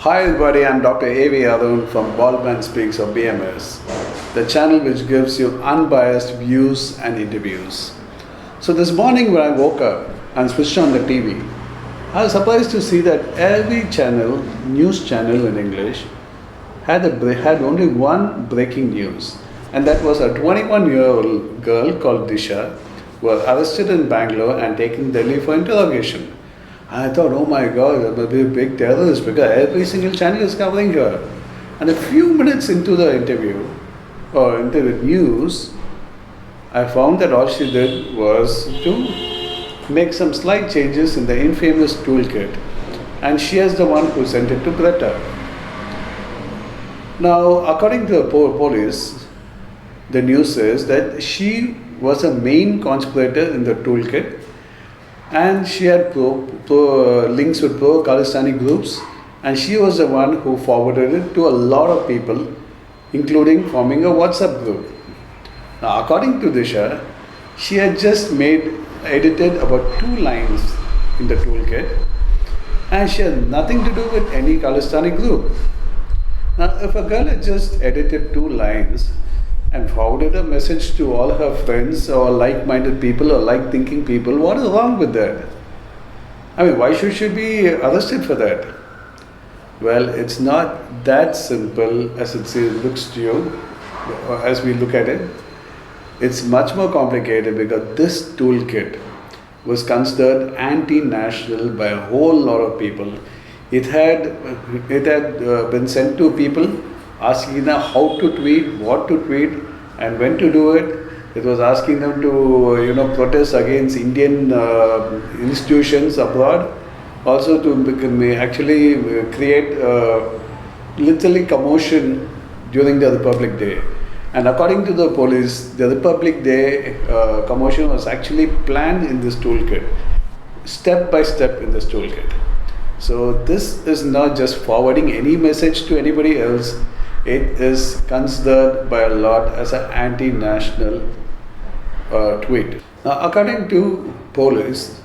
Hi everybody, I'm Dr. A.V. Arun from Baldman Speaks of BMS, the channel which gives you unbiased views and interviews. So this morning when I woke up and switched on the TV, I was surprised to see that every channel, news channel in English, had only one breaking news, and that was a 21-year-old girl called Disha was arrested in Bangalore and taken to Delhi for interrogation. I thought, oh my God, that must be a big terrorist because every single channel is covering her. And a few minutes into the interview or into the news, I found that all she did was to make some slight changes in the infamous toolkit, and she is the one who sent it to Greta. Now, according to the police, the news says that she was a main conspirator in the toolkit, and she had links with pro-Khalistani groups, and she was the one who forwarded it to a lot of people, including forming a WhatsApp group. Now, according to Disha, she had just edited about 2 lines in the toolkit, and she had nothing to do with any Khalistani group. Now, if a girl had just edited 2 lines and forwarded a message to all her friends or like-minded people or like-thinking people, what is wrong with that? I mean, why should she be arrested for that? Well, it's not that simple as it looks to you as we look at it. It's much more complicated because this toolkit was considered anti-national by a whole lot of people. It had been sent to people asking them how to tweet, what to tweet, and when to do it. It was asking them to, protest against Indian institutions abroad. Also to actually create literally commotion during the Republic Day. And according to the police, the Republic Day commotion was actually planned in this toolkit, step by step in this toolkit. So this is not just forwarding any message to anybody else. It is considered by a lot as an anti-national tweet. Now, according to police,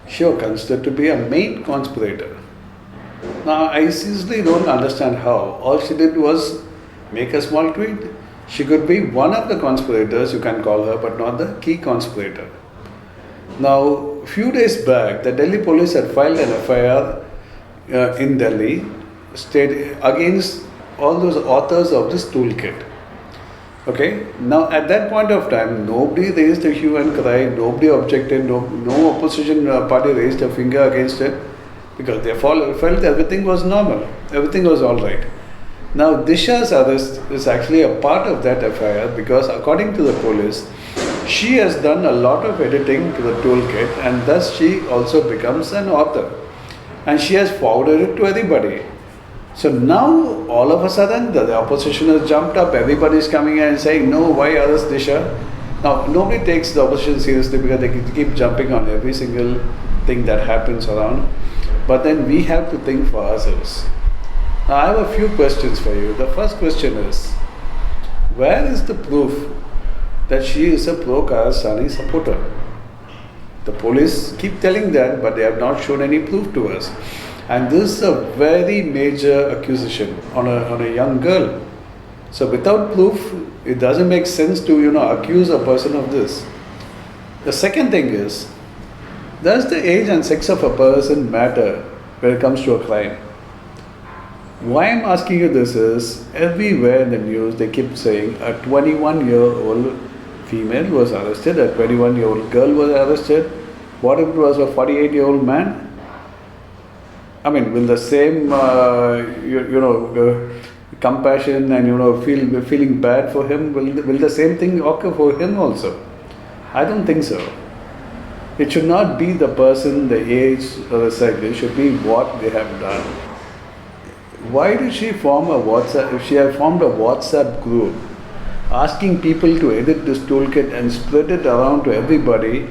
she was considered to be a main conspirator. Now, I seriously don't understand how. All she did was make a small tweet. She could be one of the conspirators, you can call her, but not the key conspirator. Now, a few days back, the Delhi police had filed an FIR in Delhi against all those authors of this toolkit. Okay, now at that point of time, nobody raised a hue and cry, nobody objected, no opposition party raised a finger against it because they felt everything was normal, everything was alright. Now, Disha's arrest is actually a part of that FIR because according to the police, she has done a lot of editing to the toolkit and thus she also becomes an author. And she has forwarded it to everybody. So now, all of a sudden, the opposition has jumped up, everybody is coming in and saying, no, why arrest Disha? Now, nobody takes the opposition seriously because they keep jumping on every single thing that happens around. But then we have to think for ourselves. Now, I have a few questions for you. The first question is, where is the proof that she is a pro-Khalistani supporter? The police keep telling that, but they have not shown any proof to us. And this is a very major accusation on a young girl. So without proof, it doesn't make sense to accuse a person of this. The second thing is, does the age and sex of a person matter when it comes to a crime? Why I'm asking you this is, everywhere in the news they keep saying a 21-year-old female was arrested, a 21-year-old girl was arrested. What if it was a 48-year-old man? I mean, will the same, compassion and feeling bad for him, will the same thing occur for him also? I don't think so. It should not be the person, the age, or the sex. It should be what they have done. Why did she form a WhatsApp? If she had formed a WhatsApp group, asking people to edit this toolkit and spread it around to everybody,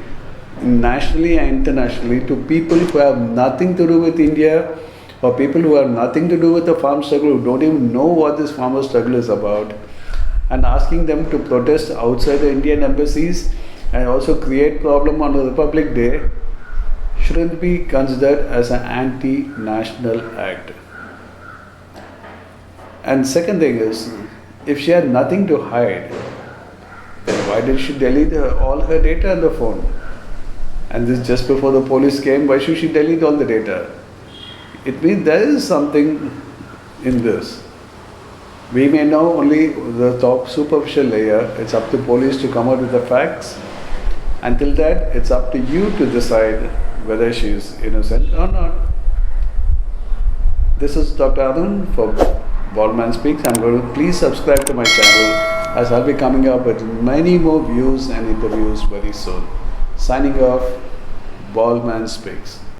nationally and internationally, to people who have nothing to do with India or people who have nothing to do with the farm struggle, who don't even know what this farmer struggle is about, and asking them to protest outside the Indian embassies and also create problem on the Republic Day, shouldn't be considered as an anti-national act. And second thing is, if she had nothing to hide, then why did she delete all her data on the phone? And this just before the police came, why should she delete all the data? It means there is something in this. We may know only the top superficial layer. It's up to police to come out with the facts. Until that, it's up to you to decide whether she is innocent or not. This is Dr. Arun for Baldman Speaks. I'm going to please subscribe to my channel as I'll be coming up with many more views and interviews very soon. Signing off, Baldman Speaks.